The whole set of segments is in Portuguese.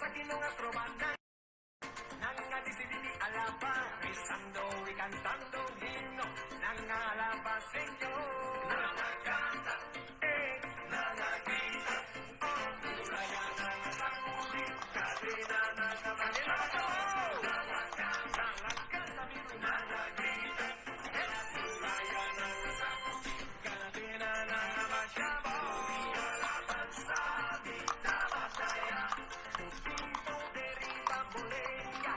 aquí no astrobandan. Nanga decidí alabar, rezando y cantando un himno. Nanga alaba, Señor. Nanga canta, nanga grita. Oh, Uraya, nanga sacudi, cadena, nanga manera. Nanga canta, mi nanga grita. Uraya, nanga sacudi, cadena, nanga machaba. Alabanza, vida, batalla. Un tiempo derriba boleya.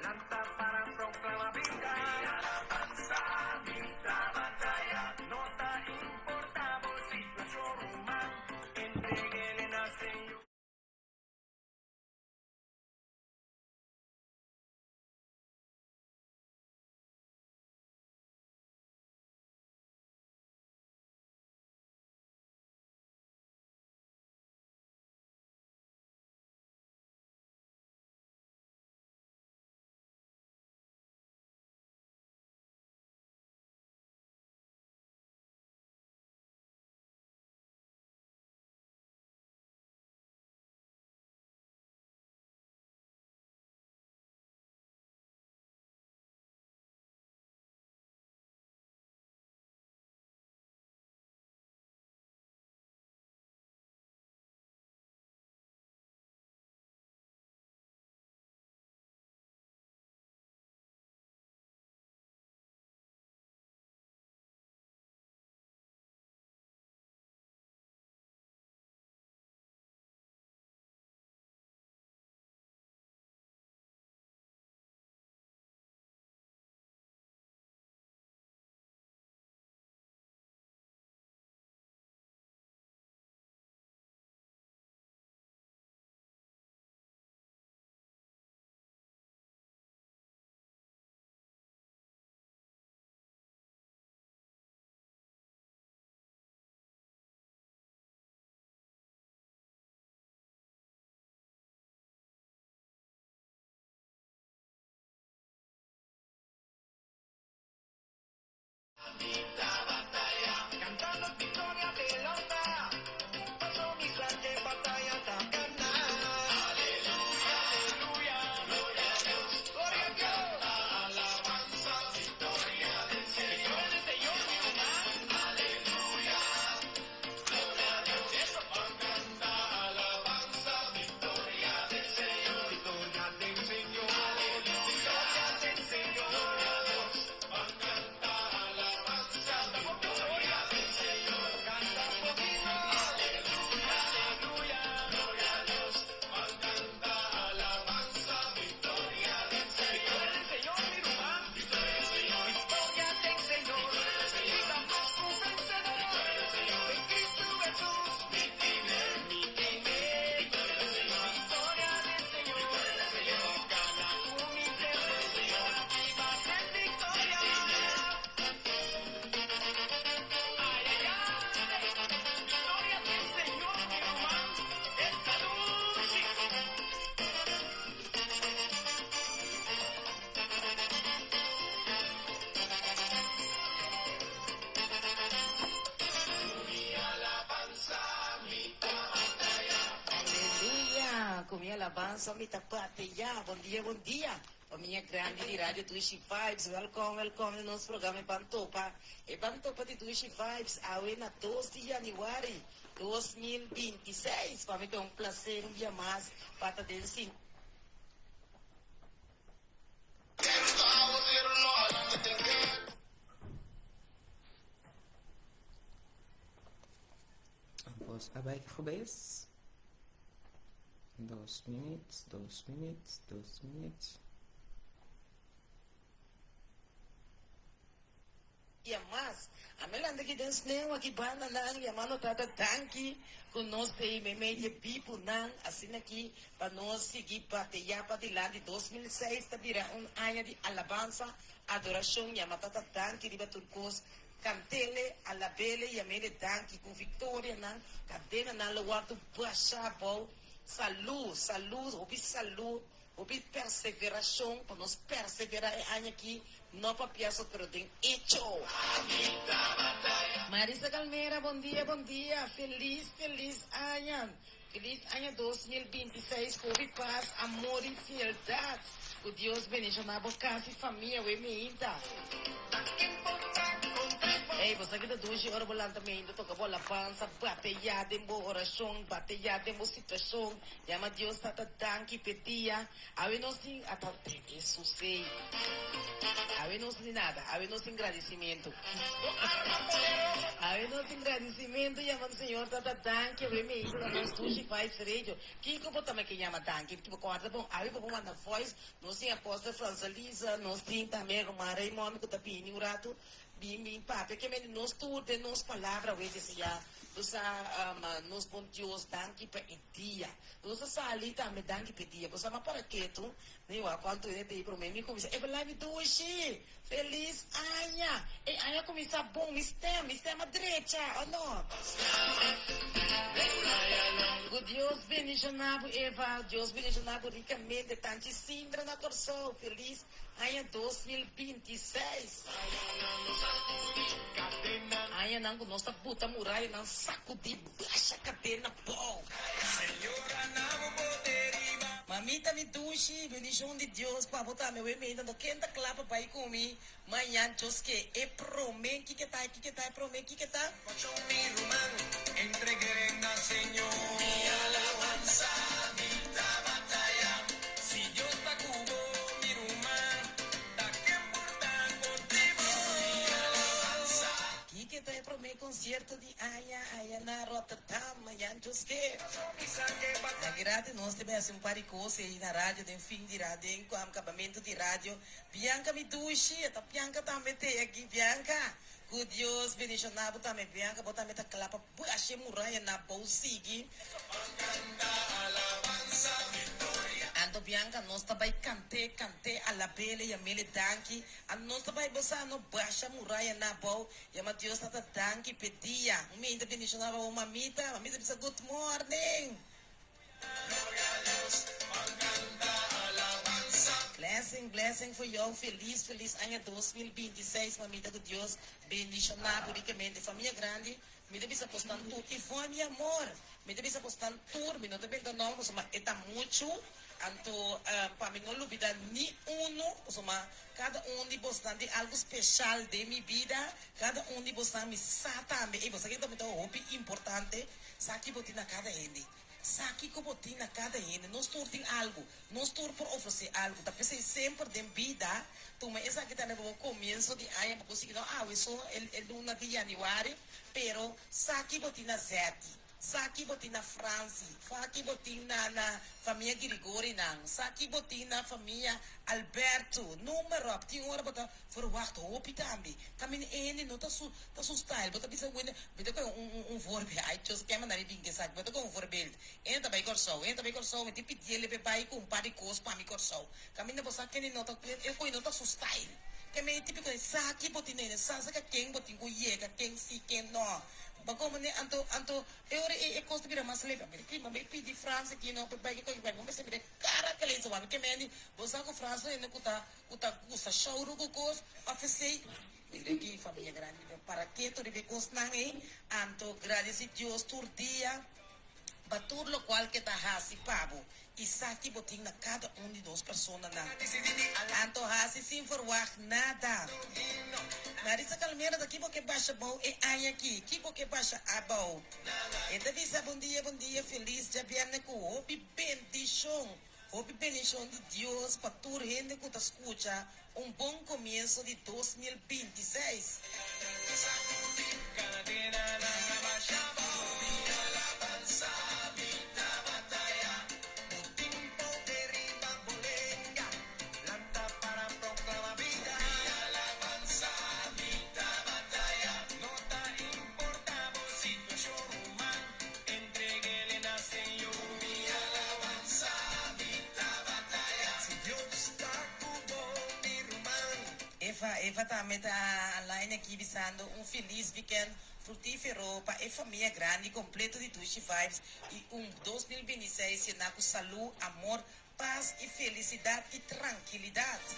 Lanta para proclamar vida. Alabanza, vida, batalla. No te importamos situación humana. Entreguele nace yo. Cantando victoria de la onda, cuando mi grande batalla está ganada. Aleluya, aleluya, gloria a Dios, gloria a Dios. Alabanza, victoria del Señor, del Señor mi hermano. Aleluya, gloria a Dios. Eso van a cantar, alabanza, victoria del Señor, victoria del Señor. Aleluya, gloria del Señor, gloria a Dios. Van a cantar alabanza, victoria del Señor. Canta un poquito. Aleluya, aleluya, gloria a Dios. Van a cantar alabanza, victoria del Señor. Victoria del Señor, mi hermano. Victoria del Señor. Victoria del Señor. Estamos un vencedor. En Cristo Jesús. Mi primer. Victoria del Señor. Victoria del Señor. Gana tú mi Señor. Aquí va a ser victoria. Ay, ay, ay. Victoria del Señor, mi hermano. Esta música. Mi alabanza, mi batalla. Aleluia! Com minha alabança, me tapateia. Bom dia. A minha grande de rádio Twitch Vibes. Welcome no nosso programa Bantopa. E Bantopa de Twitch Vibes, awe na 12 de janeiro 2026. Para mim é um prazer, um dia mais, para ter sim. Vamos acabar aqui geweest. 2 minutes. Dia mais, a melanda que dance nem aqui banda não, e a mano tata tanque, com nós tem meia pipo não, assim aqui, para nós seguir para de lá de 2006, tá virando um ano de alabança, adoração, e a matata tanque, riba turcos, cantele, alabele, e a meia tanque, com vitória não, cadena não, lugar do Pachapau, saúde, ouvir perseveração, para nós perseverar aqui, não para piaço, pero tem hecho. Marisa Calmera, bom dia, feliz año. Feliz año 2026, houve paz, amor e fialdade. O Deus bendiga na boa casa e família, o emenda. Ei, você que tá hoje, ora bolan também, ainda toca bola pança, bateia, dembo oração, bateia, dembo situação, chama Deus, tá tanque, petia, aí não se, até isso sei, aí não se nada, aí não se agradecimento, aí não se agradecimento, chama o Senhor, tá tanque, eu me isso, nós hoje faz direito, que eu vou também que chama tanque, tipo, corta bom, aí eu vou mandar voz, nós tem a apóstola França Lisa, nós tem também o Raymond, que tá pedindo o rato, bim papi que me nos tudo nos palavra we dizia nos bom Deus danke para dia nos ali também danke para dia você mas para que tu nem o quanto ele tem para mim como é live do hoje feliz aia e aia começa bom mistério direita ou não o Deus bendiga Eva Deus bendiga ricamente tanto Sindra na torção feliz aia 2026 aia nango nossa puta muralha não saco de baixa cadena bom mamita me duche bendição de Deus para botar meu e-mail no quenta clapa para ir comigo manhã Deus que é promê que tá promê que tá Mi rumano, entregué al Señor mi alabanza, mi batalla. Si Dios está cubo, mi rumano, da que importa contigo. Mi alabanza. que tá promê concerto de aia na Rotterdam manhã Deus que Mi sangre na grade nós tivemos um paricose aí na rádio, tem fim de rádio, em acabamento de rádio. Bianca me duche, a Bianca também tem aqui, Bianca. Que Deus bendiga também, Bianca, botar meta clapa, achei muralha na bolsigi. Ando Bianca, nós também cante a la bele e a mele danki. Ando nós também bossa no baixa muralha na bol. E a Deus tá danki pedia. Me ainda bendiga na mamita disse good morning. Blessing for you, feliz año 2026, mamita de Deus, bendición ricamente, família grande, me deve apostar tudo, e foi meu amor, me deve apostar tudo, me não deve dar nome, mas é muito, então, para mim não olvidar ni uno, cada de vocês tem algo especial de minha vida, cada de vocês me sabe também, e você que também tem um hobby importante, sabe que botina cada gente. Saki ko botina cada gente, nós todos tem algo, nós todos por oferecer algo, tá pensei sempre de vida, tu me essa que tá no começo de ano, porque conseguir não, isso el 1 de janeiro, pero saki botina Zeti, saki botina Franci, saki botina na família Grigori nang, saki botina família Alberto, número op, tinha hora bota verwacht hoop tambi, kamin ene no ta su style, bota bisa wene, bota ko voorbeeld, ai just kema na rin ke sak, bota ko voorbeeld, ene ta bai corso, me ti pitiele pe bai com pari cos pa mi corso, kamin na bosa kene no ta, e ko no ta su style, keme tipico de saki botina ene, sa ka ken botin ko ye, ka ken si ken no. Bago ne anto e costa bira mas leva bira ki mamãe pedi França aqui não para que vai vamos sempre cara que eles vão que mendi você com França ainda custa choro com cos oficei aqui família grande para que tu deve constar aí anto agradecer Deus todo dia batur lo qual que tá hasi pabo e saki botin na cada de duas pessoas na anto hasi sem verwacht nada Marisa Calmeira daqui porque baixa bom e aí aqui que porque baixa a bom então visa bom dia feliz já viene com hope bendição de Deus para toda gente que tá escuta bom começo de 2026 Eva também está online aqui visando feliz weekend frutífero para a família grande, completo de Tushi Vibes e 2026 com saúde, amor, paz e felicidade e tranquilidade.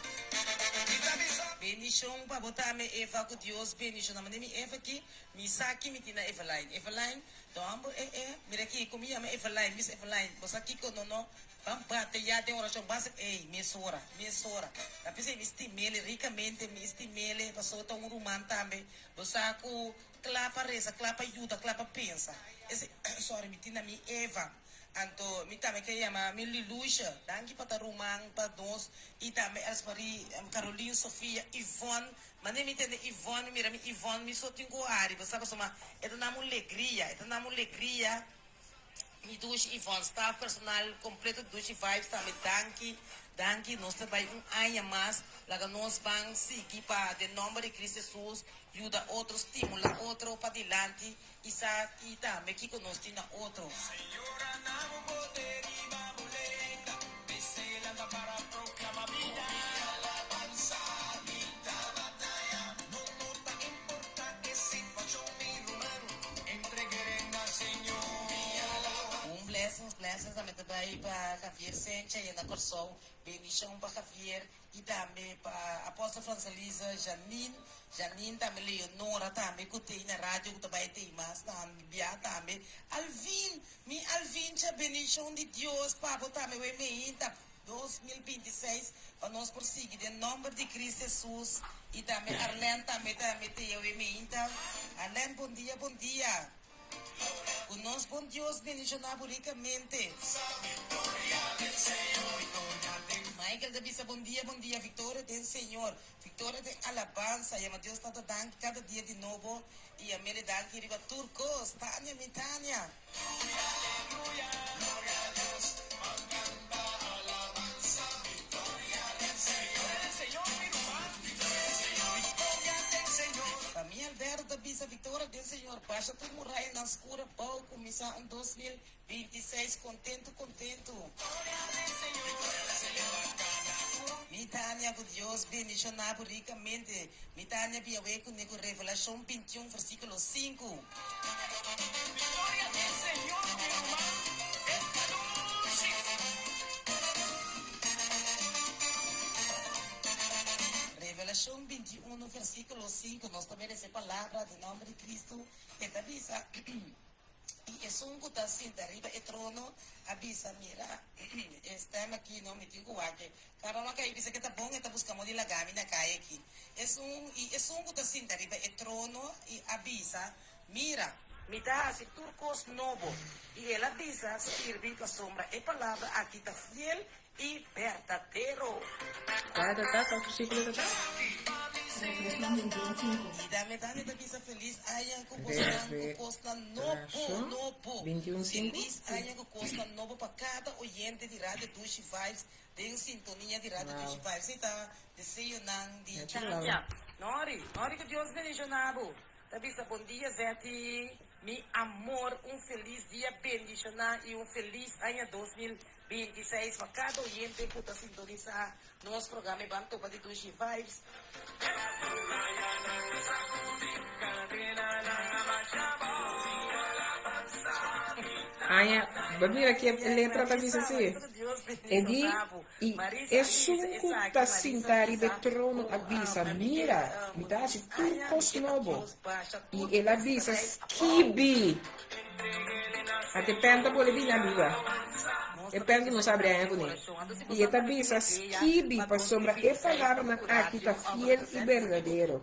Bendição para botar me Eva com Deus, bendição na minha Eva aqui, me saque me tina Eveline, então mira aqui comia me Eveline, Miss Eveline, você aqui com não, vamos bater já tem oração básica, me sora, tapi se me estimele ricamente, me estimele, passou tão rumano também, você com clapa reza, clapa ajuda, clapa pensa, esse sorry me tina me Eva. Anto mi também que chama mi Liluxa, danke para Rumang, para nós e também as pari Caroline, Sofia, Ivone, mas nem me entende Ivone, mira mi Ivone, mi só tenho ari, você sabe soma, é na alegria, mi duas Ivone, staff personal completo duas vibes também danke, nós também ano mais, lá nós vamos seguir para o nome de Cristo Jesus, ajuda outro, estimula outro para dilante e também que nós temos outro. Blessings também para Javier Sencha e na Corsol, bendição para Javier e também para a apóstola Francelisa, Janine também, Leonora também, que tem na rádio, que também tem mais também, Bia também, Alvin, já bendição de Deus, Pablo também, o Emeinta, 2026, para nós prosseguir, em nome de Cristo Jesus, e também Arlen também tem o Emeinta, Arlen, bom dia. Conosco, bom Deus, bendicionado ricamente. Michael da Bisa, bom dia, Vitória tem Senhor, Vitória tem alabança, e a Deus está dando cada dia de novo, e a Mele dá que riba Turcos, Tânia, Mitânia. Alberto Bisa Vitória do Senhor, baixa tudo morrer na escura, pau, começar em 2026, contento. Mitânia com Deus, bendicionado ricamente. Mitânia viawe comigo, Revelação 21, versículo 5. Vitória do Senhor, meu irmão, Revelação 21, versículo 5, nós também essa palavra do nome de Cristo, e avisa, e é um que está assim, arriba é trono, avisa, mira, estamos aqui, não me digo aqui, caramba, que avisa que está bom, está buscando de lagami na caia aqui, é um que está assim, arriba é trono, e avisa, mira, me dá assim, turcos novo, e ela avisa, sirve com a sombra, é palavra, aqui está fiel, y verdadero. Qual versículo tá? Y dame da visa feliz, hayan que costa novo. Feliz hayan que costa novo para cada oyente de Radio Dushi Vibes, tem sintonia de Radio Dushi Vibes. Você está desejo não de Tânia. Nori que Deus bendicionado. Da visa bom dia, Zeti. Mi amor, feliz dia bendicionado e feliz ano 2026 para cada oyente que está sintonizar nosso programa Banto para de Dushi Vibes. Aya, babira que letra tá diz assim. Edi e é sunco tá sintari betrono avisa mira, me dá se turcos novo. E ela avisa skibi. Até penta pode vir na vida. E penta não sabe ainda com ele. E ela avisa skibi para sombra e palavra na aqui tá fiel e verdadeiro.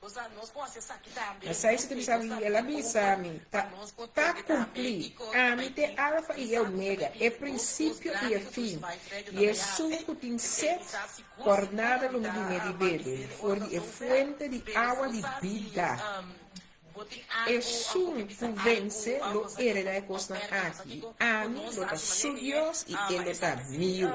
Mas aí você sabe, ela avisa-me, tá cumprir, a mim tem alfa e ômega, é princípio e é fim, e é suco tem sete, cornada no movimento de bebê, é fuente de água de vida. É suco vence, lo hereda e costa aqui, a mim, lo tá su Deus e ele tá mil.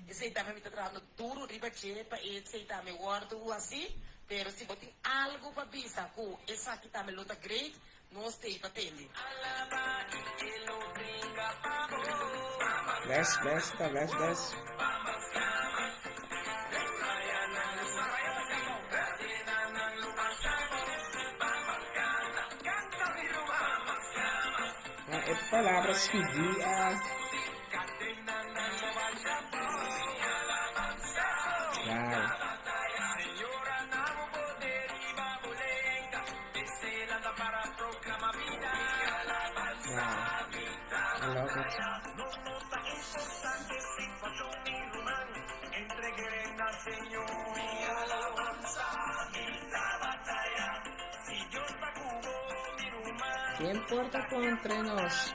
Esse também me está trabalhando duro, riba chepa, esse também guardo assim, pero se botem algo para bisa, esse aqui também luta great, nós temos para atender. Bless. palavras que guia. Wow. I love it. ¿Qué importa con entre nos?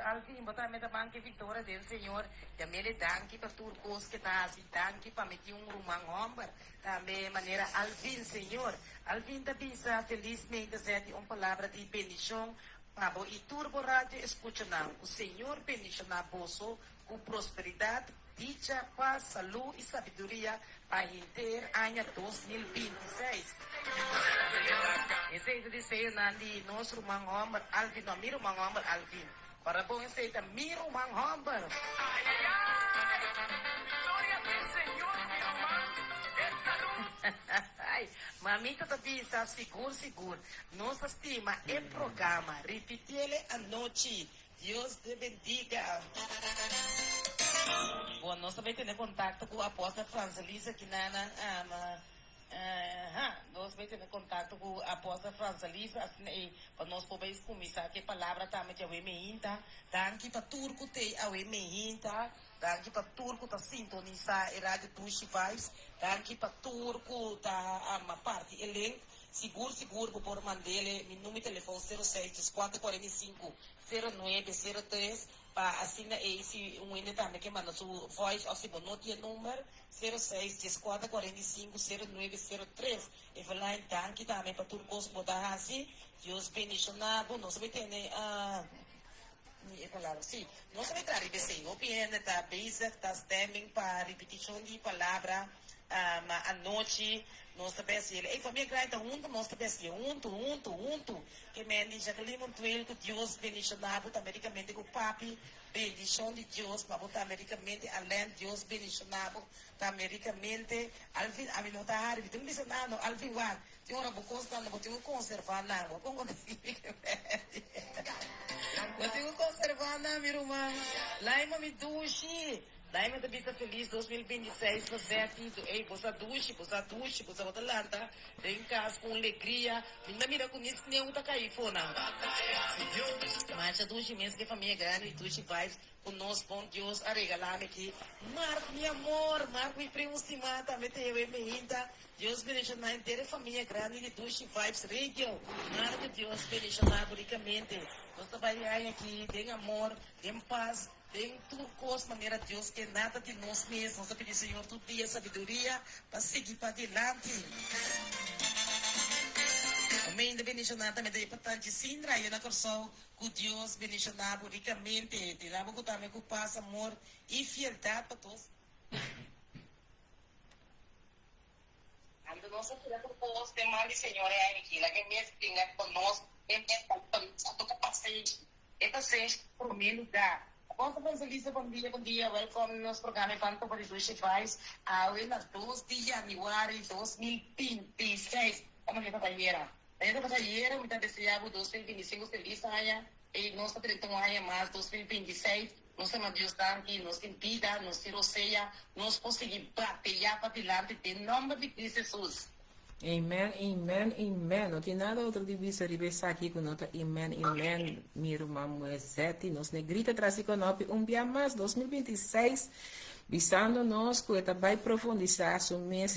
Alvin, botar meta banque Victoria del Senhor, também ele danke para turcos que tá assim, danke para meter rumang homem, também maneira Alvin, Senhor, Alvin da bisa felizmente sete palavra de bendição, pabo e turbo rádio escuta não, o Senhor bendicionar bolso com prosperidade, dicha, paz, saúde e sabedoria para inteiro ano 2026. Esse é o desejo de nosso rumang homem, Alvin, não, meu rumang homem, Alvin. Para bom esse é miro mang homem. Ai, mamita também está seguro. Nossa estima é programa. Repite-le a noite. Deus te bendiga. Bom, nós também temos contato com a apóstola Francelisa que nós vamos ter contato com a apóstola Francelisa assim, para nós podermos começar que palavra também de Awemehinta, danke para turco te Awemehinta, danke para turco tá sintonizar a rádio Tushi Vibes, danke para turco tá uma parte elenco, seguro por mandele, meu número de telefone 06 445 0903 para assinar esse ainda também que manda sua voz ou se não tinha número 06 445 0903 e falar então que também para turcos botar assim Deus bendicionado nós vai ter claro, sim. Nós vamos entrar em BC. O PN está basic, está stemming para repetição de palavra à noite. Nós estamos ele. Ei, família grande, nós estamos junto. Que mendi já que limão tuel que Deus bendicionado, americamente com papi, bendição de Deus, para botar americamente além Deus bendicionado, americamente, alvin, a mim não está raro, tem bendicionado, alvin one. Tem uma boa não vou conservar nada, como eu tenho que conservar na minha irmã. Lá em Mami Dushi. Lá em Mami Feliz 2026. Você aqui, ei, você duche, você bota lanta. Tem casa com alegria. Ainda mira com isso, nem outra cair, fona. Mas a duche mesmo que a família grande, duche faz. Com nós, bom Deus, a regalar-me aqui. Marco, meu amor, Marco, me primo estimado, também tem eu e minha inta. Deus bendicionar inteira a família grande de Dushi Vibes Radio. Marco, Deus bendicionar ricamente. Nós trabalhamos aqui, tem amor, tem paz, tem tudo coisa, maneira Deus, que nada de nós mesmos. Nós pedimos, Senhor, todo dia sabedoria para seguir para adiante. Amém, de bendicionar também é importante, Sindra, e na corção, com Deus bendicionar ricamente. Tiramos com também com paz, amor e fialdade para todos. Ando nossa filha por todos, tem mais de Senhor, é aqui, lá que mesmo tem conosco, tem mesmo capacete, é paciente por meio lugar. Quanto Francelisa, bom dia, welcome no nosso programa Enquanto Pode Dushi Faz, na 2 de janeiro de 2026. Vamos ver a batalheira. A batalheira, muita desejável 2025, feliz aia, e nós tentamos mais 2026. Nós temos Deus aqui, nós temos vida, nós temos ceia, nós conseguimos batalhar para diante em nome de Cristo Jesus. Amen. Não tem nada outro de vista regressar aqui com nota amen. Minha irmã Moesete, nos negrita traz conosco dia mais, 2026, visando nós que vai profundizar o mês,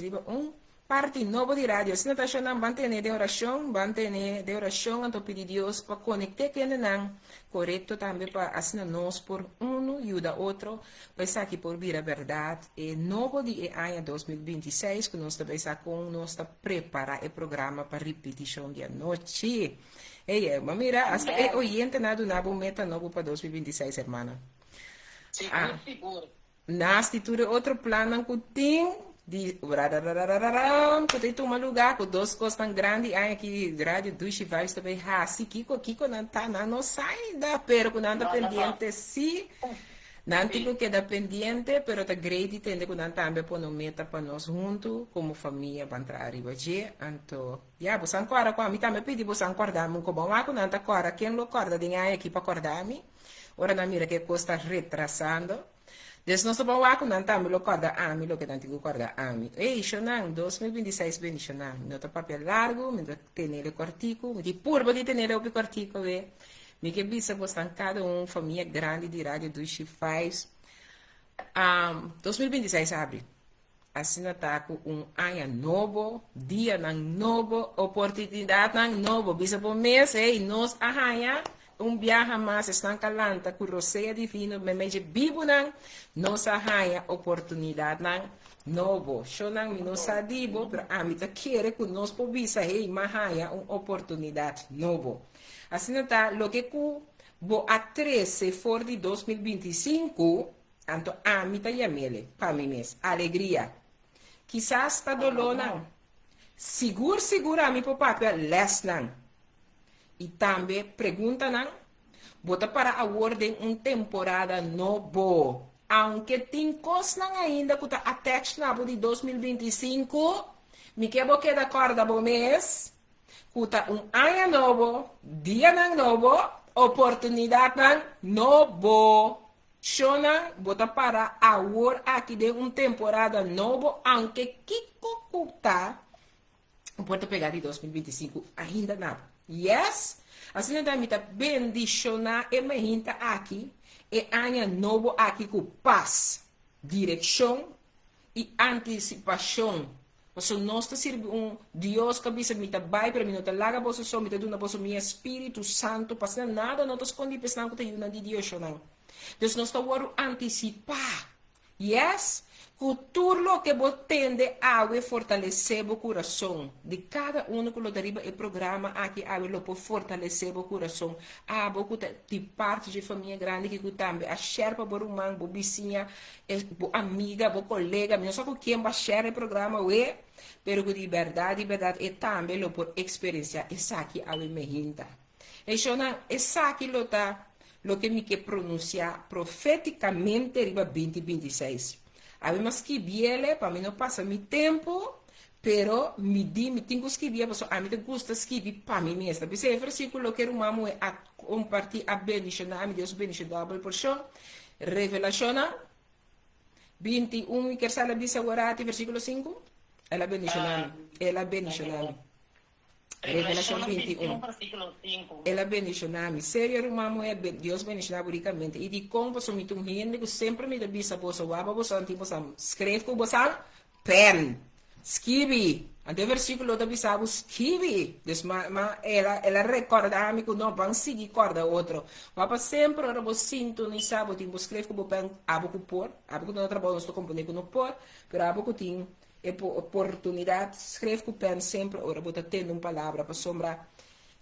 parte novo de rádio. Se não está achando, manter de oração, então pedir Deus para conectar com ele, correto também para assim nós por um e o da outro, para estar aqui por vir a verdade. E novo de ano 2026, que nós também está com nós está preparar o programa para repetição de noite. Mas mira, hasta é oyente nada nabo meta novo para 2026, hermana. Seguro. Nasti tudo outro plano que tem de que tem tomar lugar com duas coisas tão grandes aí aqui rádio do Chivais também se Kiko não tá não sai da pero não anda pendiente sim não digo que da pendiente pero tá grande tende que não também por no meta para nós junto como família para entrar arriba je então já você ancora com a mim também pedi você acordar me como lá com não tá agora quem lo acorda de aí aqui para acordar me ora na mira que costa retrasando. Des nós vamos lá com o Antami, lo corda a mim, lo que tanto corda a mim. Ei, Shonan, 2026 bem Shonan. Não tem papel largo, me tem ele cortico, me purbo de ter ele o cortico, ve. Me que bisa você cada família grande de rádio do Chifais. 2026 abre. Assim está com ano novo, dia novo, oportunidade novo. Bisa por mês, ei, nós arranha. Viaja mais, estão calanta, com roceia divino, me mexe vivo, nossa raia, oportunidade, novo. Shonan, me não sadibo, pero a mim, quer que nós povisa, mas raia, oportunidade, novo. Assim, está, lo que bo a 13 for de 2025, então, a mim, tá yamele, para mim mesmo, alegria. Quizás, está dolor, seguro, a mim, por papel, less, E também pergunta, bota para a ordem temporada novo. Aunque tem coisas ainda que está attached na de 2025, me quero que da corda do mês, que está ano novo, dia novo, oportunidade novo. Shona, bota para a ordem aqui de temporada novo, aunque Kiko está, pode pegar de 2025 ainda não. Yes, assim então me está bendicionar e me hinta aqui e ano novo aqui com paz, direção e antecipação. Porque nós servimos Deus que bisa me está vai para mim não está larga você só me está dando você meu Espírito Santo para nada não está escondido pensando que está de Deus não. Então nós estamos antecipar. Yes. Futuro que você tende a fortalecer o coração de cada um que lo deriva o programa aqui a lo por fortalecer o coração a você de parte de família grande que também a sherpa por uma vizinha amiga o colega não só com quem vai share o programa we pero de verdade e também lo por experiência essa aqui a me hinta e chona essa aqui lo que me que pronunciar profeticamente riba 2026. Abbiamo scrivere, para mim não passa meu tempo, pero me tenho que escrever, porque a mim me gusta escrever para mim mesma. Porque é versículo que o mamo é a compartilhar a bendição, a Deus bendição double porção, Revelação 21, que sala bisa agora, versículo 5, ela bendição, Revelação 21, ela bendicionami, sério, irmão, é Deus bendicionar ricamente. E de como você me tem gente que sempre me avisa você, você antigo escreve com você, pen, escreve. Ante versículo da bisabo escreve. Mas ela recorda que não vão seguir corda outro. Mas sempre ora você sintonizar, você escreve com o pen, abo que por, abo que não trabalho, não estou compreendendo que não por, pero abo que tem oportunidade, escreve com o pen sempre, ora você tendo uma palavra para sombrar.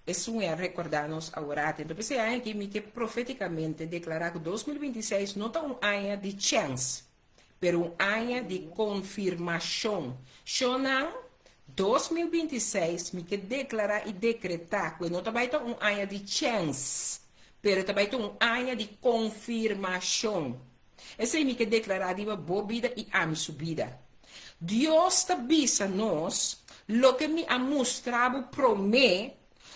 Isso é recordar-nos agora. Então, pensei aqui que profeticamente declarar que 2026 não está ano de chance, mas ano de confirmação. Shonang 2026 me que declarar e decretar que não está ano de chance, mas também ano de confirmação. Esse é me que declarar de boa vida e a minha subida. Deus te avisa nós, lo que me ha mostrado para mim,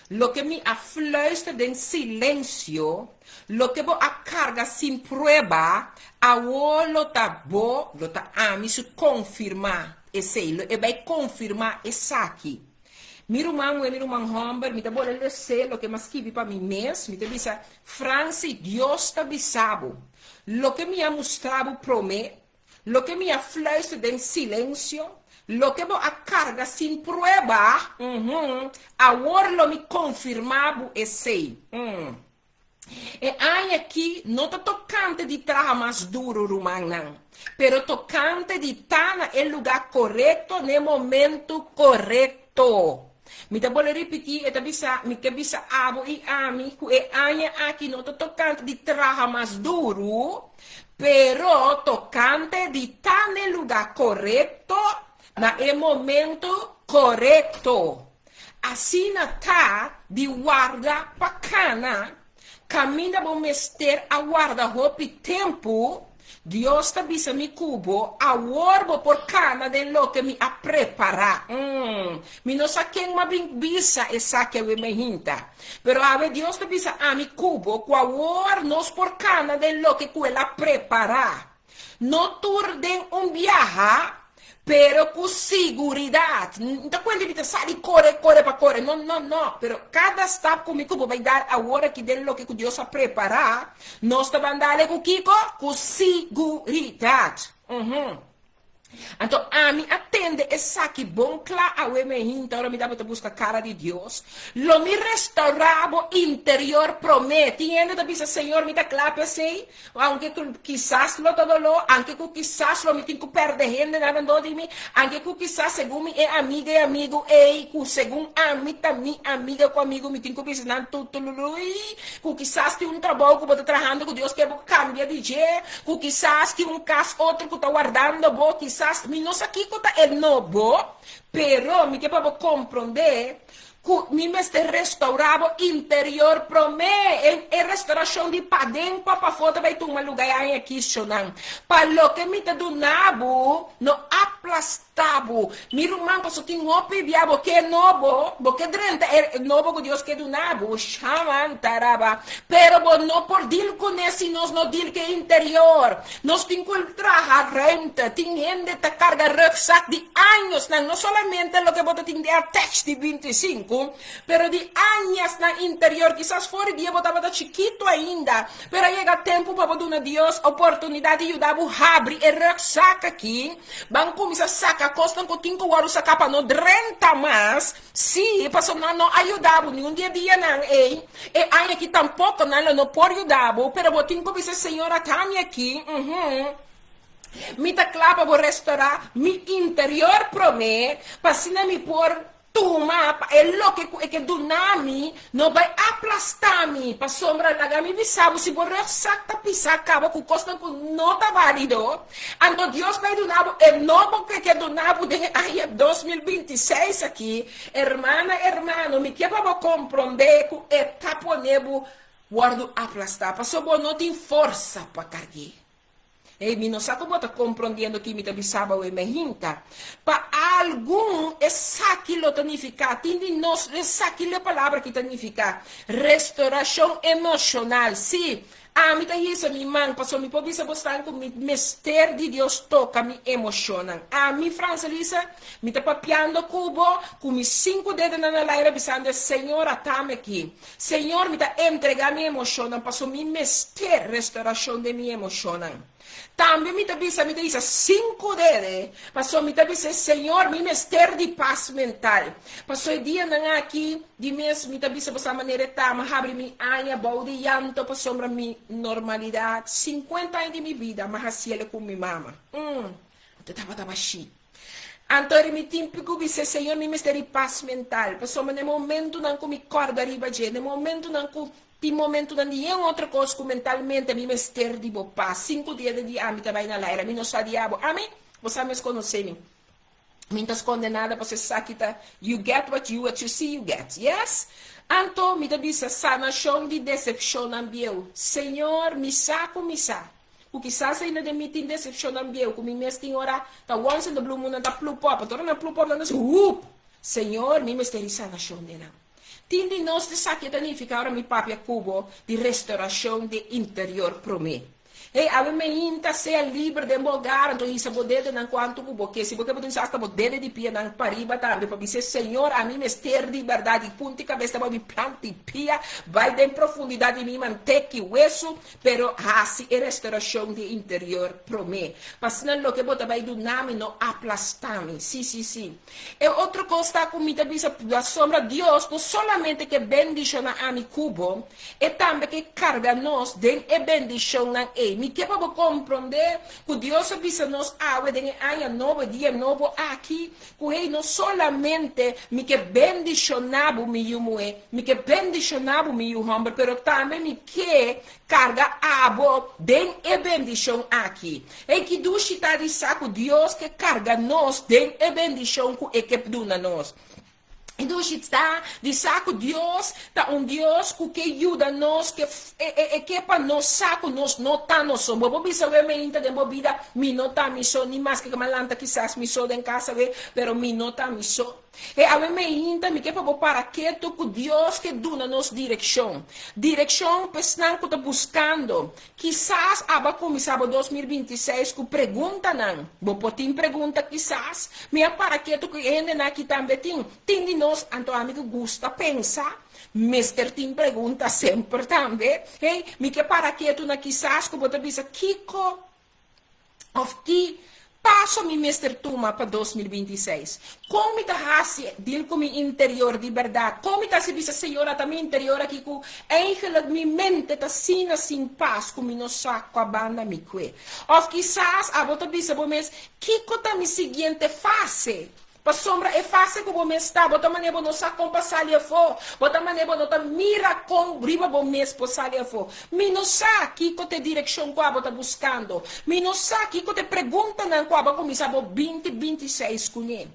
lo que me ha fluistrado em silêncio, lo que vou a carga sem prueba, a lo tá bom, lo tá a mim se confirmar, e vai confirmar esse aqui. Miro man homem, me tá bom ler lo que me escrevi para mim mesmo, me tá avisa, Francis, Deus te avisado, lo que me ha mostrado para mim, lo que me ha fluistrado em silêncio, lo que a carga sin prueba, ahora lo me confirmava e sei. E aí aqui não tá tocante de trabalhar mais duro, Rumana, pero tocante de estar no lugar correto, no momento correto. Me tá vou repetir, me que bisa abo e ami, e aí aqui não tá tocante de trabalhar mais duro, pero tocante de estar no lugar correto, no momento correto. Assim tá de guarda bacana. Caminha bom mester a guarda-roupa tempo, Deus está bisa mi cubo, a warbo por cana de lo que me a prepara. Mi no sa quem ma bisa e sa que we me hinta. Pero ave Deus está bisa a mi cubo, qua war nos por cana de lo que quella prepara. No turden viaja, pero con seguridad. Da quando dite sali, corre para corre. No. Pero cada step comigo vai dar agora que dello que Deus a preparar. Nós estamos andando com Kiko com seguridad. Então, a mim atende essa que bom claro a me hinta, ora me dá para buscar cara de Deus. Lo me restauravo interior promete. Tiene da bisa Senhor me dá claro sei, aunque quizás lo todo lo, aunque quizás lo me tenho perde gente nada de mim, aunque quizás según mi amiga e amigo, según a mim também amiga com amigo me tenho bisa nan tudo lo, quizás tem trabalho que vou trabalhando com Deus que cambia de jeito, quizás tem caso outro que tá guardando, quizás mi no sa aqui conta é novo, pero mi que para compreender que mi meste restaurado interior para mim é restauração de para dentro para fora vai tu um lugar aí aqui chonan para lo que mi te do nabo no aplastabo mi rumang paso tem opi viabo que é novo porque drenta é novo que Deus que do nabo chaman taraba pero no por dir com esse nós no dir que é interior nós tem que trabalhar renta tem gente te carga rucksack de anos não solamente lo que você tem de text de 25 pero de anos na interior, quizás fora dia botava da chiquito ainda, pero chega tempo para dar a Deus oportunidade de ajudar a abrir e rucksack aqui, vão começar a sacar, costam com 5 horas sacar para não renta mais, sim, para não ajudar, nenhum dia não, e aí aqui tampouco não pode ajudar, pero eu tenho que dizer, senhora, Tânia aqui, me tá claro para restaurar, meu interior para mim, para se não me pôr tuma é lo que do nami não vai aplastar-me para sombra da mi bisabo se por exacta pisar acaba com costa com nota válido então Deus vai do nabo é novo que do nabo de aí 2026 aqui hermano me que para compreender que é taponebo guardo aplastar para sombra não tem força para carregar. E mi non sa come sta comprendendo che mi ta bisaba o me hinta. Pa algum essa que lo tonifica, tindi nos essa que le palavra que tonifica. Restauração emocional, sim. Mi ta isso mi man, passo mi pode ser bastante com mi mister de Deus toca mi emociona. Mi Francelisa, mi ta papiando cubo, com mi 5 dedos na laira bisando, Senhor, atame aqui. Senhor, mi ta entrega mi emociona, passo mi mister restauração de mi emociona. Também me diz 5 dedos. Passou me diz Senhor, me mister de paz mental. Passou o dia não aqui de mês me diz essa maneira tá, mas abre me anha bom de llanto para sombra minha normalidade. 50 anos de minha vida, mas assim ele com minha mama. Eu tava chique. Então ele me típico dizer Senhor, me mister de paz mental. Passou no momento não com me corda arriba de, no momento não com tem momento não é outra coisa que mentalmente me mister de bopa 5 dias de dia me também na laira me não sa diabo amém você me conhece me mintas condenada você sabe que you get what you see you get yes então me diz sanação de decepção ambieu Senhor me saco o que sabe ainda de mim tem decepção ambieu como me tem ora tá once in the blue moon tá plupop torna na plupop não Senhor me mister sanação de não Tindi nós de saque danifica ora mi papia cubo di restauração de interior para mim. E a me inta sea livre de mogar, então isso bodede nan quanto ku porque se porque botin hasta bodede de pia nan pariba tambe, para dizer Senhor, a mim me ter liberdade, punti cabeça para me plante pia, vai de profundidade de mim manteque hueso, pero assim é restauração de interior pro me. Mas não lo que bota vai do nome no aplastame, sim. E outra coisa está comigo, a sombra Deus, não solamente que bendiciona a mi cubo, e também que carga nós de bendição na e. Me que para compreender que Deus avisa nos awe de aia novo dia novo aqui, que não solamente me que bendicionabo mi yumue, me que bendicionabo mi yuhombre, pero também me que carga abo de bendição aqui. E que do está de saco Deus que carga nós de bendição que duna nós. Então, está de saco Deus, tá Deus que ajuda nós, que para nós saco nós não tá nós somos. Bobo bisa we me inta de bobida, mi não tá mi so ni mais que malanta quizás mi so en casa we, pero mi não tá mi so. E a me inta mi que para que tu que Deus que duna nos direção. Direção pesnan que tá buscando. Quizás aba começava 2026 que pergunta não. Bo potin pergunta quizás, me para que tu que ende na aqui também tem nós, então amigo gusta pensar, Mr. Tim pergunta sempre também, hey, me que para que tu na quizás que você bisa Kiko of que passo mi Mr. Tuma para 2026. Como está assim, dil com mi interior de verdade, como está se bisa senhora também interior aqui com eigenlijk mi mente tá sin paz com mi no saco a banda mi que. Of quizás a você bisa bom mês, Kiko tá mi seguinte fase. Para sombra é fácil que você está, bota maneira não sabe como passar ali fora, bota maneira não tá mira com riba bom mês passar ali fora. Me não sabe que te direção qual você buscando, me não sabe que te pergunta na qual você começar 2026 com ele.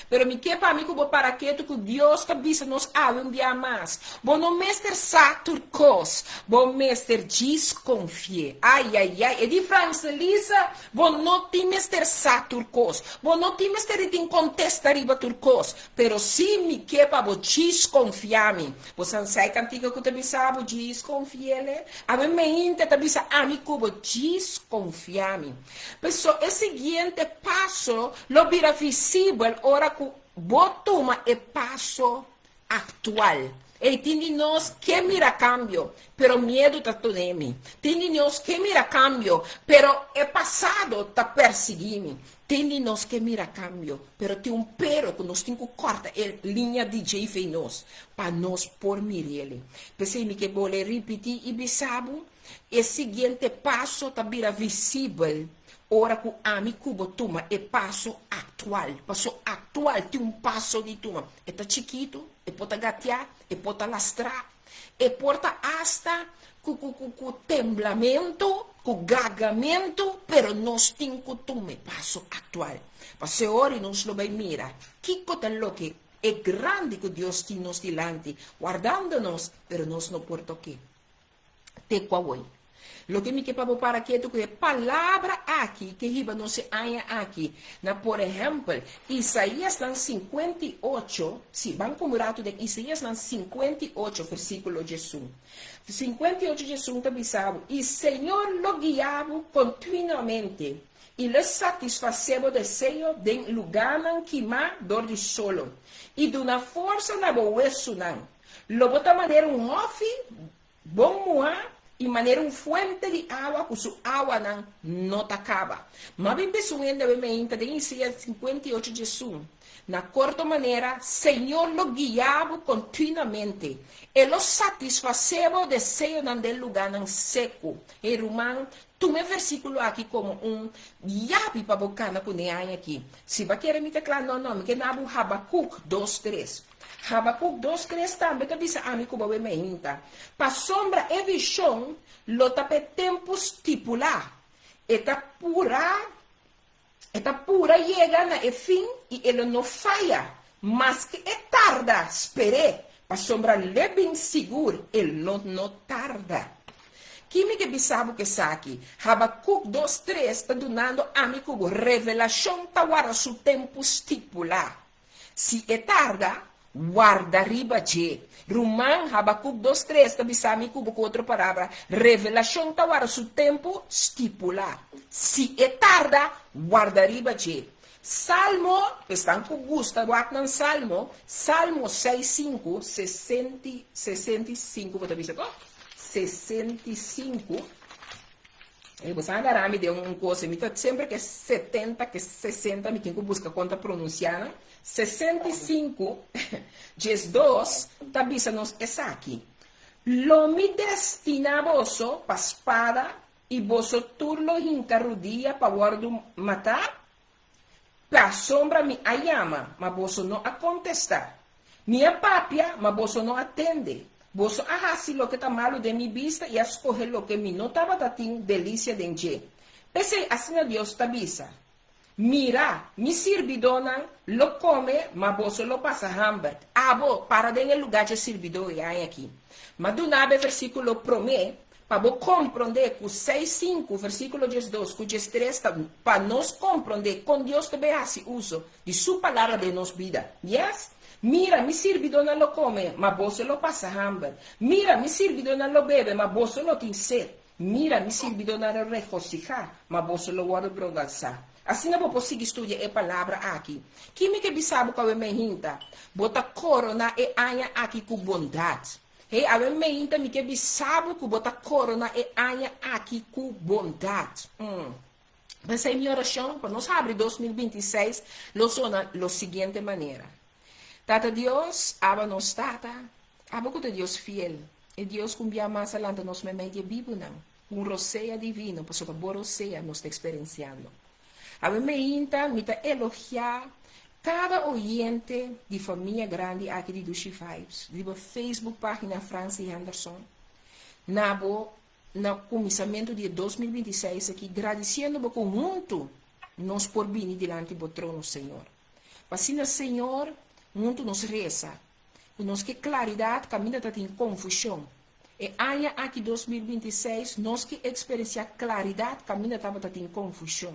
Pero me que para mim que para que tu que Deus te visa nos abre um dia mais. Bom não mester saturcos, bom mester desconfie. Ai. É diferença Lisa, bom não te mester saturcos, bom não te mester te contestar riba turcos. Pero se me que para bo desconfiar me. Você sai cantiga que te visa bo desconfiele. A mim me inte te visa a mim que bo desconfiar me. Pessoal, o seguinte passo lo vira visível ora que botuma é passo atual. E tem nós que mira cambio, pero medo tá tonemi. Tem nós que mira cambio, pero é passado tá perseguindo. Tem nós que mira cambio, pero tem pero que nós tem que cortar a linha de J fei nós, para nós por mirele. Pensei que vou repetir e bisabo, o seguinte passo tá vira visível. Ora que a mi cubo tuma é passo atual tem passo de tuma. Está chiquito, pode gatear, pode lastrar, pode hasta com temblamento, com gagamento, pero nós temos que tomar passo atual. Para ora nós lo vai mirar, que lo que é grande que Deus tem nos delante, guardando-nos, pero nós não porto que. Te qual Lo que me quepa para que tu que palavra aqui que riba não se haya aqui, na por exemplo, Isaías 58, se van como rato de Isaías 58 versículo Jesus. 58 Jesus tá bisabo, e Senhor lo guiava continuamente e lhe satisfazia o desejo de lugar que má dor de solo e de uma força na boa sunan. Lo bota maneira ofi bom moa e maneira fuente de água que sua água não acaba. Mas bem pessoalmente eu me de Isaías 58 Jesus. Na corta maneira, Senhor lo guiava continuamente. E lo satisfazia o desejo del lugar seco. E Romano, tu me versículo aqui como yapi para bocana com neanha aqui. Se vai querer me declarar não, que nabu Habacuc 2:3. Habacuc 2:3 também que diz a mim como eu me inta. Pa sombra e visão, lo tape tempo estipular. Eta pura chega na fim e ele não falha. Mas que é tarda, espere. Pa sombra le bem seguro, ele não tarda. Kimi que bisabo que saque. Habacuc 2:3 está dando a mim como revelação para o seu tempo estipular. Se é tarda, guarda-riba je. Román, Habacuc 2:3, tabisami cubo com outra palavra. Revelação tawara su tempo stipula. Se é tarda, guarda-riba je. Salmo, estão com gusto, guardam Salmo 6:5, 65, vou te 65. Você agarrar me deu coisa, me sempre que 70, que 60, me quem busca conta pronunciar. 65, 2, tabisa nos essa aqui. Lo mi destina vosso pa espada e vosso turlo hincarudia pa guardo matar. La sombra me ayama, ma vosso não a contestar. Minha papia, ma vosso não atende. Vosso ahasi lo que tá malo de mi vista e escoger lo que mi não tava datin delícia denje. Pese assim a Deus tabisa. Mira, mi servidona lo come, ma vosso lo passa hamburg. Abo, para den lugar de servidor e aí aqui. Mas do nada versículo promete, para vos compreender que 6:5, versículo 12, que 13, para nos compreender com Deus também hace uso de sua palavra de nos vida. Yes? Mira, mi servidona lo come, ma vos lo passa hambre. Mira, mi servidona lo bebe, ma vos lo tin sed. Mira, mi servidona lo regocija, ma vos lo guarda brodalza. Assim não vou conseguir estudar a palavra aqui. Que me que bisabo com a minha hinta, bota corona e anha aqui com bondade. Hey, a minha hinta me que bisabo que bota corona e anha aqui com bondade. Mas é minha oração para nós abrir 2026, lo sona lo seguinte maneira. Tata Deus, aba nos tata, aba que Deus fiel. E Deus cumbia mais alante nos media Bíblia não. Roseia divino, para sua boa roseia nos está experienciando. A mim me está elogiar cada oyente de família grande aqui de Dushi Vibes, de Facebook página Francis Anderson, no começamento de 2026 aqui, agradecendo com muito nos por vir diante do trono, Senhor. Assim, Senhor, muito nos reza, nos que claridade caminha está em confusão. E aí aqui 2026, nós que experienciar claridade caminha estava em confusão.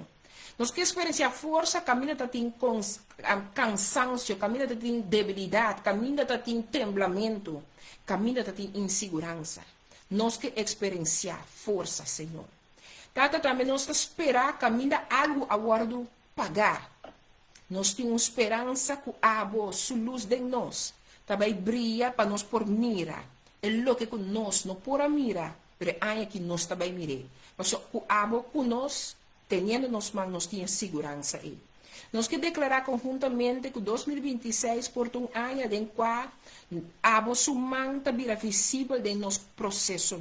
Nós que experienciar força, caminha em cansaço, caminha em debilidade, caminha em temblamento, caminha em insegurança. Nós que experienciar força, Senhor. Tata também nós esperar, caminha algo agora pagar. Nós temos esperança que a sua luz de nós também brilha para nós por mira. É o que nós não por mira, mas aí que nós também mire. Mas o abo que nós tendo nos mãos, nós temos segurança aí. Nós que declarar conjuntamente que 2026 por um ano em qual a sua mão também visível de nosso processo.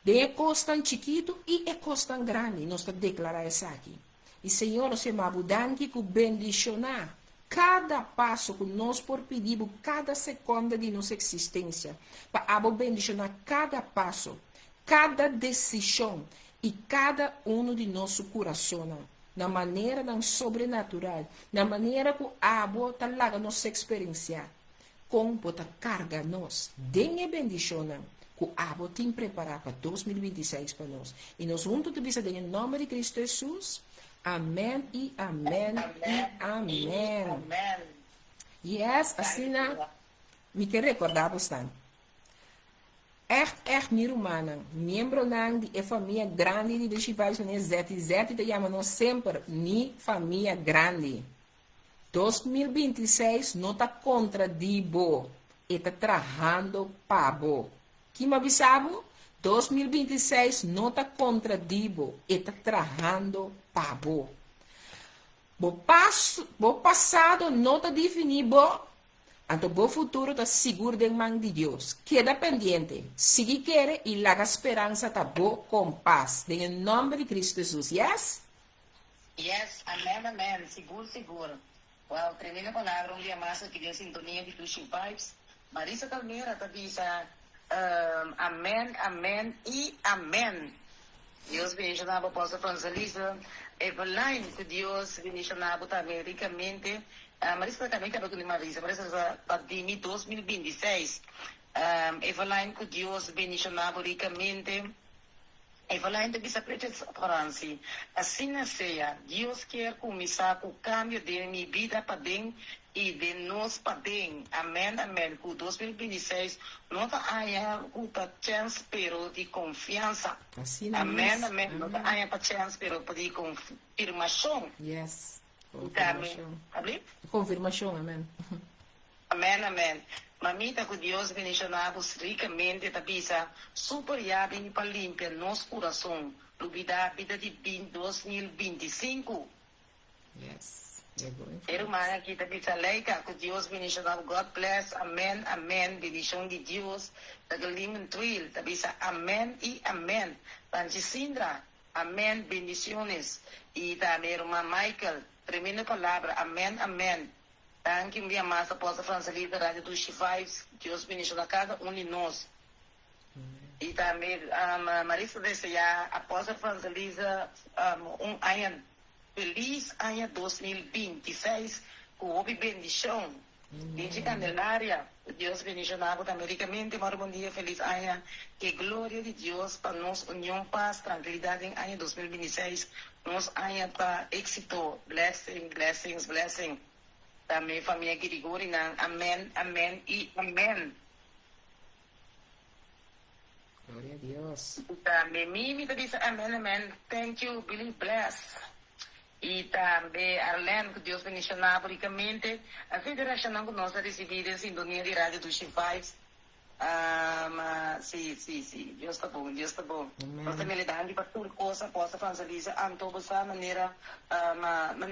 De é costa chiquito e é costa grande, nós declarar isso aqui. E Senhor, nós temos que bendicionar cada passo que nós por pedir, cada segunda de nossa existência, para bendicionar cada passo, cada decisão, e cada um de nosso coração, na maneira não sobrenatural, na maneira que a água está lá nossa experiência, com bota carga nós, dengue bendição, que a água tem preparado para 2026 para nós. E nós juntos te bisa em nome de Cristo Jesus. Amém e amém e amém. Yes, assim me quer recordar bastante. Echt meer humana, membro de família grande de Chivais, Zete te chamamos sempre ni família grande. 2026 não está contra Dibo, está trabalhando para bo. Que me avisava? 2026 não está contra Dibo, está trabalhando para bo. Bo passado não está definido. Então, o futuro está seguro de mão de Deus. Queda pendiente. Sigue querer e la esperança está boa com paz. Em nome de Cristo Jesus. Yes? Yes, amém, amém. Seguro. Well, primeira palavra, dia mais que Deus sintonia de Dushi Vibes. Marisa Calmeira, tá bisa, amém e amém. Deus bendiga a apóstola Francelisa. Eveline, que Deus bendiga também ricamente. Marisa também acaba com Marisa. Marisa para 2026. Eveline, que Deus bendiga ricamente. E falando de bisa Franci, assim seja, Deus quer começar com o cambio de minha vida para dentro e de nós para dentro. Amém, amém. Com 2026, não há uma chance pero de confiança. Assim Amém, mesmo. amém. Não há uma chance pero de confirmação. Yes. Também. Confirmação, amém. Amém, amém. Mamita que Deus bendicionamos ricamente da bisa super yabi para limpar nosso coração. Lubida vida de 2025. Yes. You're going for Irmã aqui da bisa leica que Deus bendicionamos. God bless. Amém, amém. Bendição de Deus. Da Galiman Trail. Da bisa amém e amém. Tanji Sindra. Amém. Bendiciones. E também irmã Michael. Tremenda palavra. Amém, amém. Thank you, minha massa, apóstolo Francelisa, Rádio dos Chifais, Deus bendiga cada um de nós. E também, Marisa deseja, apóstolo Francelisa, ano feliz ano 2026, com houve bendição. Desde Candelária, Deus bendiga americamente, mas bom dia, feliz ano, que glória de Deus para nós, união, paz, tranquilidade em ano 2026, nós ano para êxito, blessing, blessings, blessing. Também família Girigori ng Amen, Amen e Amen. Glória a Deus. Também Mimi também sa Amen, Amen. Thank you, Billy Bless. E também Arlen, que Deus bendicionava ricamente. A federação não conosco recebida em sintonia de rádio dos Chifais. Sim. Deus está bom, Deus está bom. Nós também lidamos para tudo coisa, possa fazer isso, anto você maneira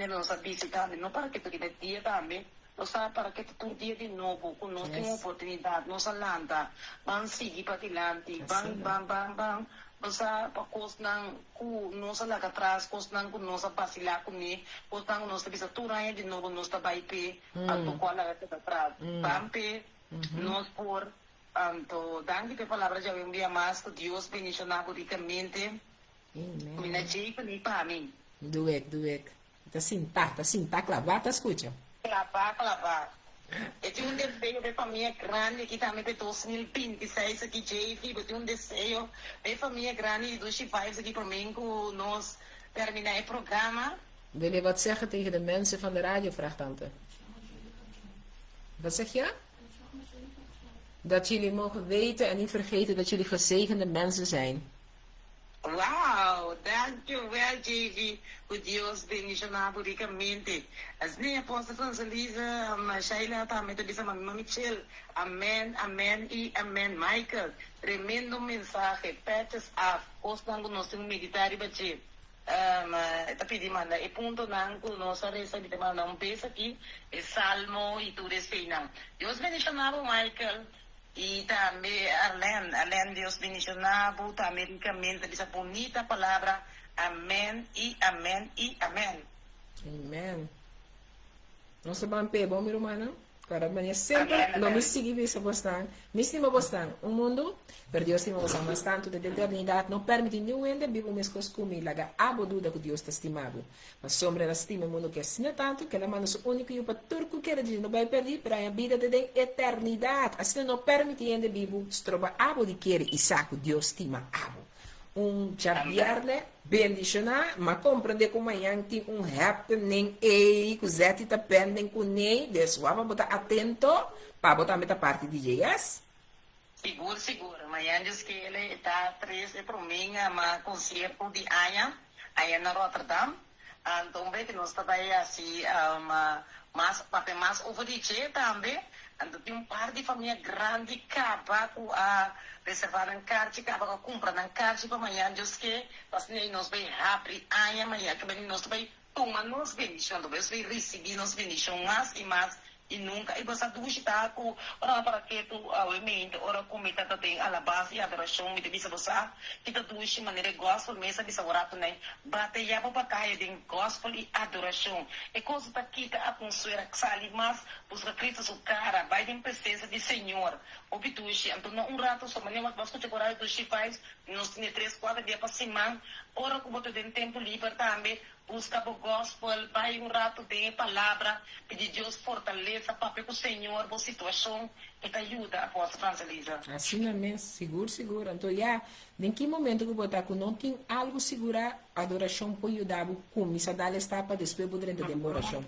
nossa visita, não para que tu quede dia também, você para que tu dia de novo, com nós tem oportunidade, nossa landa, vamos seguir para adiante, bang, você para coisa não, com nossa lá atrás, coisa não com nossa vacilar com ele, coisa não nossa bisa turanha de novo, nossa baipe, anto qual lá atrás, bampe, nós por Anto, danke pe palavra de um dia mais que Deus bendicionar ricamente. Amém. Mina chico ni pa mim. Duek. Tá sinta, clavar, tá escuta. Clavar. Eu tenho desejo de família grande que também para 2026 aqui, JF, eu tenho desejo de família grande dos Chifais aqui para mim, que nós terminar o programa. Wil je wat zeggen tegen de mensen van de radio, vraagt tante? Wat zeg je? Dat jullie mogen weten en niet vergeten dat jullie gezegende mensen zijn. Wow, dankjewel, JV. Que Deus bendicionar ricamente. As minhas apóstolas Francelisa, Shaila, também te disse a mamãe Michelle. Amém, amém e amém. Michael, tremendo mensagem. Patches af. Postando nós temos meditar e bater. Tapi di mana? Punto nang ko no sa resa di mana nang pesa aqui. Salmo e tudo isso não. Deus bendicionar Michael. E também, Arlen, Deus bendicionado, também ricamente, essa bonita palavra, amém e amém e amém. Amém. Nossa bampe, bom, meu irmão? Para mim, sempre, não me siga isso, bastante. Me estima bastante. O mundo, per Deus estima bastante, mas tanto de eternidade, não permite nenhum vivo mais costume, laga abo duda que Deus está estimado. Mas sobre a estima, o mundo que assina tanto, que ela manda o único e o turco que diz, não vai perder para a vida de eternidade. Assim não permite ainda vivo, estroba abo de querer e saco, Deus estima abo. Chaviarle, bendicionar, mas compreender como tem happening aí, que o Zé está pendendo com ele, deswava botar atento, para botar a parte de yes? Seguro. Amanhã diz que ele está triste para mim, mas concerto de Aya na Rotterdam. Então, vê que nós estamos assim, mais overreach também. Então, tem par de família grande que acaba com a reservar em carte, que acaba com comprar em carte para amanhã, diz que nós vai abrir amanhã, que nós vai tomar nos bendições, nós vai receber nos bendições mais e mais. E nunca, e você duvidar com ora para que tu mente, ora como está tem alabasta e adoração, me deve saber que tu duvidas maneira gospel, mesa de saborato, né? Bate já para cair de gospel e adoração. E coisa tá aqui tá a consuera que sali mais, busca Cristo o cara, vai em presença de Senhor. Obituixe, então não rato só maneira mas você te coragem do Chifais, nós tem 3, 4 dias para semana, ora como tu tem tempo livre também, busca o gospel, vai rato de palavra, pedir Deus fortaleza, papai com o Senhor, boa situação, que te ajuda a vossa Francelisa. Assim não é, seguro, seguro. Então, já, em que momento que botar que não tem algo segura, adoração pode ajudar com missa dar está para depois poder entender a oração.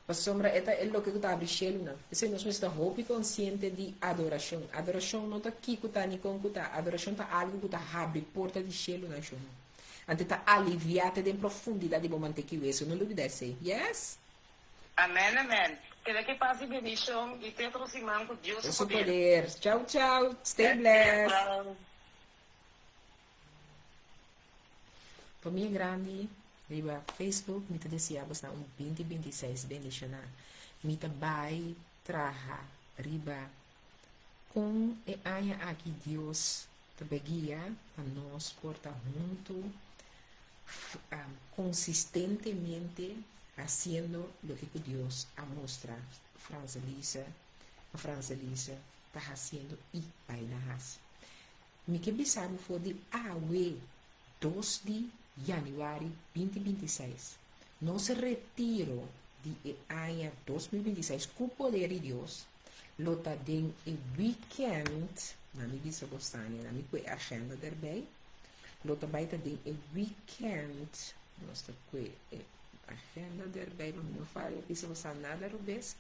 Mas sombra é o que está abrindo, não. Esse nós estamos roupa consciente de adoração. Adoração não está aqui que está nem com que está. Adoração está algo que está abre porta de cielo na chão. Ante está aliviada em profundidade de manter que isso não duvida se. Yes? Amém, amém. Que que passe bendição e te aproximando com Deus. O seu poder. Tchau, tchau. Stay blessed. Para mim é grande. Riba Facebook, mita deseja basta 2026 bendicionar. Mita vai traha riba com e aya aqui Deus te beguia a nós porta junto consistentemente haciendo lo que Dios a mostrar a Francelisa está haciendo y bailas. Mi que bisamo foi de awe 2 de januário 2026. Nosso retiro de ano 2026 com o poder de Deus. Lota den e weekend, na minha bisa bostania, na minha agenda daarbij. Lota baita den e weekend, nossa agenda daarbij, mas não falo bisa bostania nada rubes.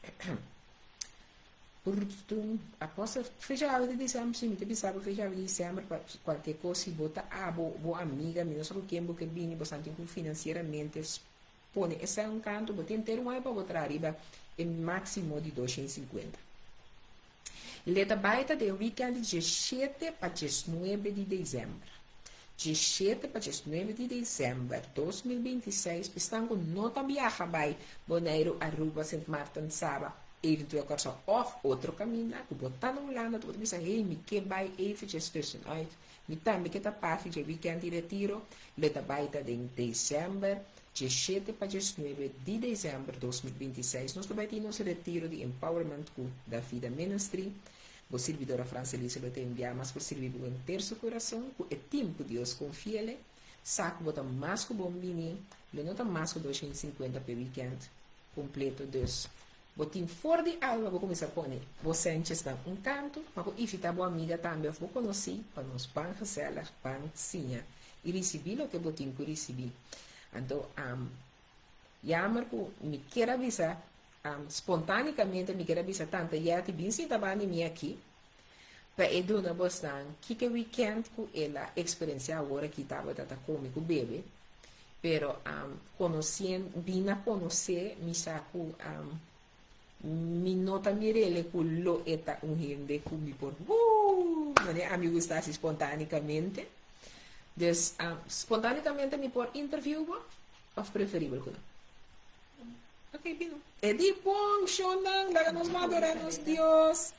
Portanto, após a fechada de dezembro, sim, me pensava fechada de dezembro, qualquer coisa, bota a boa amiga, não só quem que vem, bastante financeiramente, põe esse é um canto, bota inteiro um para botar arriba, em máximo de 250. Leta baita de weekend de 7 para 19 de dezembro. De 7 para 19 de dezembro 2026, estão com nota viaja by Bonaire, Aruba, St. Martin, Saba. Eventueel kan ze of outro caminho, que botar no lado, tu bisa hey, me que vai eventjes tussenuit. Me também que tá parte de weekend de retiro, leta baita de dezembro, de 7 para 19 de dezembro 2026, nós também temos nosso retiro de Empowerment da Vida Ministry. O servidor Francelisa lo tem enviado, mas por servir com terço coração, com o tempo Deus confia-lhe, saco bota mais que bombini, le nota mais que 250 per weekend, completo Deus. Botin fora de alma, vou começar a pôr. Você antes dá um canto, mas vou evitar boa amiga também, vou conhecer, para nos bancos, elas, bancinha, e receber o que botin que recebi. Então, Marco, me quer avisar, espontaneamente me quer avisar tanto, e até bem se estava em mim aqui, para educar bastante, que weekend com ela, experiência agora que estava comigo, bebê, pero, conhecendo, bem a conhecer, me saco, mi nota mirele cullo eta un gente cumi por a mí gusta así espontáneamente. Entonces, espontáneamente me por interview o preferible con. Ok, pino. Edi bom, shonan, láganos más adorarnos Dios.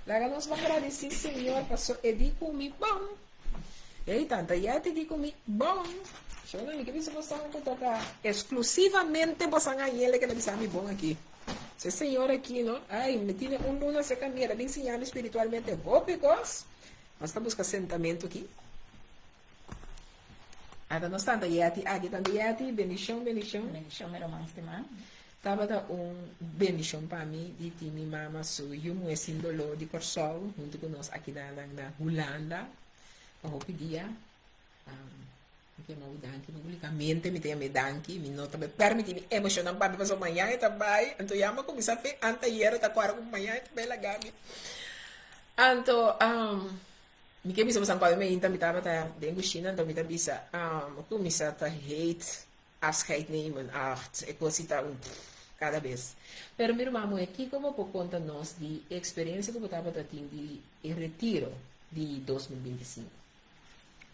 Láganos más agradecer Señor, pasó Edi cumi bom. E tanta ya te di cumi bom. Shonan, mi que bisa vos a encontrar exclusivamente vos a ele que le bisa mi bom aqui. Esse senhor aqui, não? Ai, me tiene um luna se caminha, bem ensinado espiritualmente, gópicos. Mas está buscando sentamento aqui. Ada nós tanta yati, aqui tanta yati, bendição. Bendição, meu irmão, estimado. Tava da bendição para mim, de ti, minha mama, sou eu, me símbolo de Corsol, junto com nós aqui na Holanda. Para o dia. Porque mau danki, publicamente me tenha me danki, me nota me permite me emocionar para me amanhã e também, então já me começa a ver anteiro tá quase com amanhã e bela gabi. Então, me que bisa pasang kami me me tava tá dengo China, então me tá bisa, começa a hate, afscheid nemen, é coisa cada vez. Pero meu irmão aqui como por conta nós de experiência que eu tava tendo de retiro de 2025.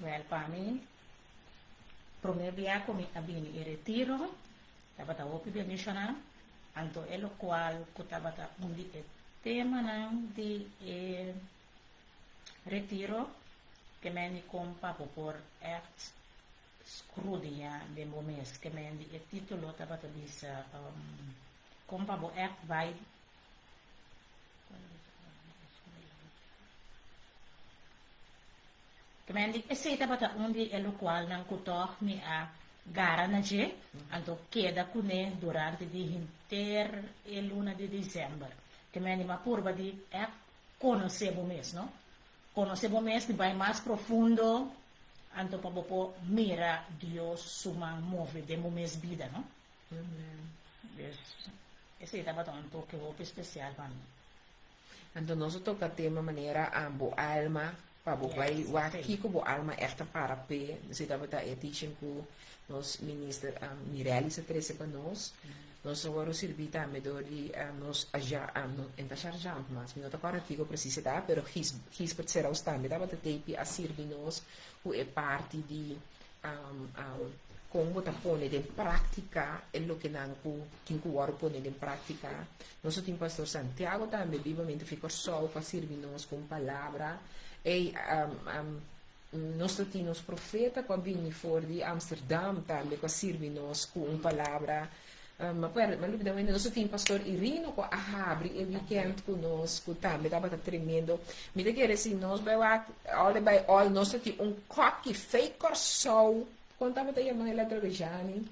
Well, para mim primeiro dia comi abini e retiro, estava a opi bendicionar, então é o qual que estava onde é tema não de retiro que me compa por echt scrudinha de momento que me o título estava a dizer compa por echt vai Kemudian esse tabata undi é o qual não kutoh mi a gara na je, anto queda kune durante di inter e luna de dezembro. Kemudian ma purba di é conhecer o mês, não? Conhecer o mês vai mais profundo, anto para poder mira Deus suma move de mês vida, não? Esse estava um toque especial para mim. Então, nós tocamos de uma maneira a boa alma, para boa aqui com boa alma esta para pé. Nós estava a teaching com nos ministro Mirelli se trece para nós. Nós agora servir também de nós já entra charjando, mas não agora fico precisa dar, pero his per será os também dava de tempo a servir nós o é parte de como tá pondo em prática é o que não quem agora põe em prática. Nós temos pastor Santiago também vivamente fica só para servir nós com palavra e nós temos profeta que vem fora de Amsterdam também para servir nós com palavra. Mas nós temos pastor Irino que abre o weekend conosco também estava tremendo. Me diga assim nós vai nós temos coque fake só quando estava aí a mãe eletrogene,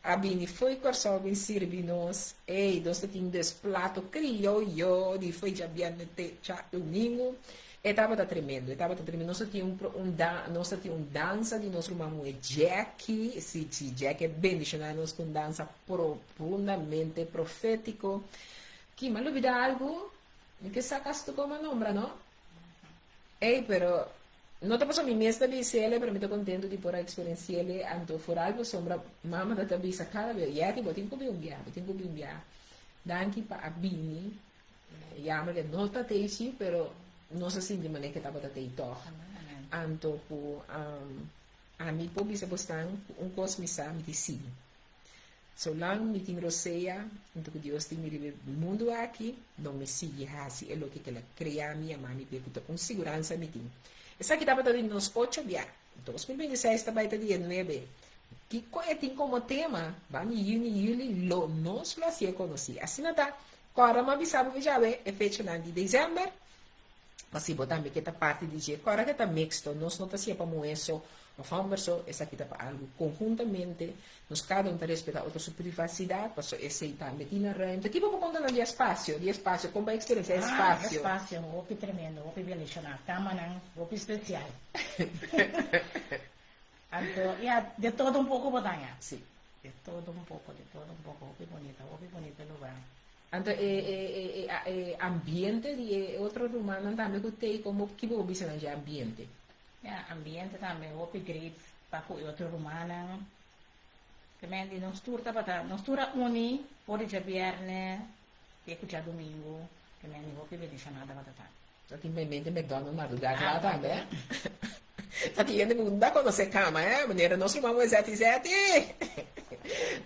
a Bini foi corso bem servir nós, e nós tínhamos prato crioulo, de foi já bem já domingo, e estava tremendo, nós tínhamos dança de nosso irmão Jack, se Jack é bem deixado nós com dança profundamente profético, que mal olvidar algo, que sacaste como nombra, não? Pero não te passo mi mesta di sele, pero me estou contento de por a experiência ele anto for algo sombra mama da tabisa cada vez ya tipo tenho que biar danki pa abini ya me nota teici pero não se sente maneira que tava tei to anto po a mi po bisa postan cosmisa mi di sim so lang mi tin roseia então que Deus tem me mundo aqui não me sigue assim é o que ela cria minha mãe me com segurança me tem. Essa aqui estava dando nos 8 dias. 2026 está vai ter dia 9. Que tem como tema, vamos Juni, nós lo assim conheci. Assim está. Agora, mas sabe já é fecha de dezembro. Mas se botar me que tá parte de dia, agora que tá mixto, nós não tá se para moeso, o converso, essa aqui tá para algo conjuntamente, nós cada um tá respeitar outra sua privacidade, passou esse tá metendo na renta. Aqui vamos contar de espaço, como a experiência espaço. Espaço, um opi tremendo, um opi belíssimo, tama nang, opi especial. Então, de todo um pouco botanya. Sim. De todo um pouco, opi bonita lugar. Então, ambiente de outro romano também que tem como que vou observar de ambiente. Ambiente também, opi great, para o outro romano. Kemudian nós tura uni, pode já viernes, e já domingo, kemudian opi benedição nada batata. Só tem em mente McDonald's na lugar lá também. Tá tendo muita quando você cama, maneira nós chamamos zete.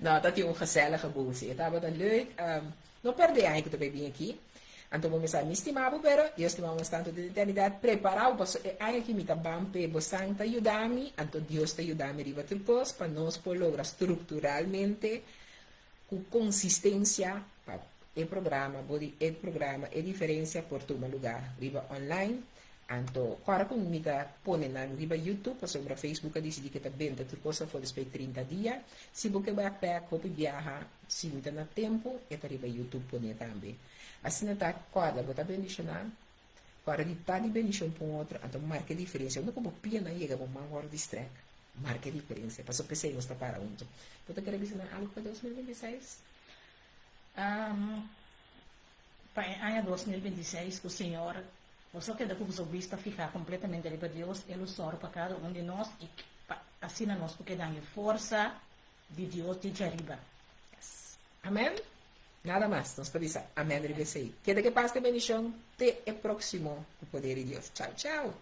Não, tá tendo gezellige boel, tá leuk. Não perder a que tu bem aqui. Então vamos a me estimar, pero eu estimamos tanto de eternidade preparado para a que me tá bampe, você tá ajudando, então Deus tá ajudando riba depois para nós por lograr estruturalmente com consistência para o programa, é diferença por todo lugar, riba online. Então, agora como me tá pondo na riba YouTube, para sobre Facebook, decidi que tá bem, tá tudo coisa for despeito 30 dias. Se você backpack, ou viajar, se não tá na tempo, é tá riba YouTube poner também. Assim não tá, agora, vou tá bendicionar, agora de tá de bendição para outro, então marca a diferença. Eu não como pena aí, eu vou agora distrair. Marca a diferença, para só pensei, não está para onde. Você quer ensinar algo para 2026? Para ano 2026, o Senhor, você quer que o vista ficar completamente livre de Deus, Ele só para cada um de nós, e assim nós porque dá força de Deus de arriba. Yes. Amém? Nada mais, nós podemos dizer amém, RBCI. Queda que paz de bendição, te é próximo o poder de Deus. Tchau, tchau.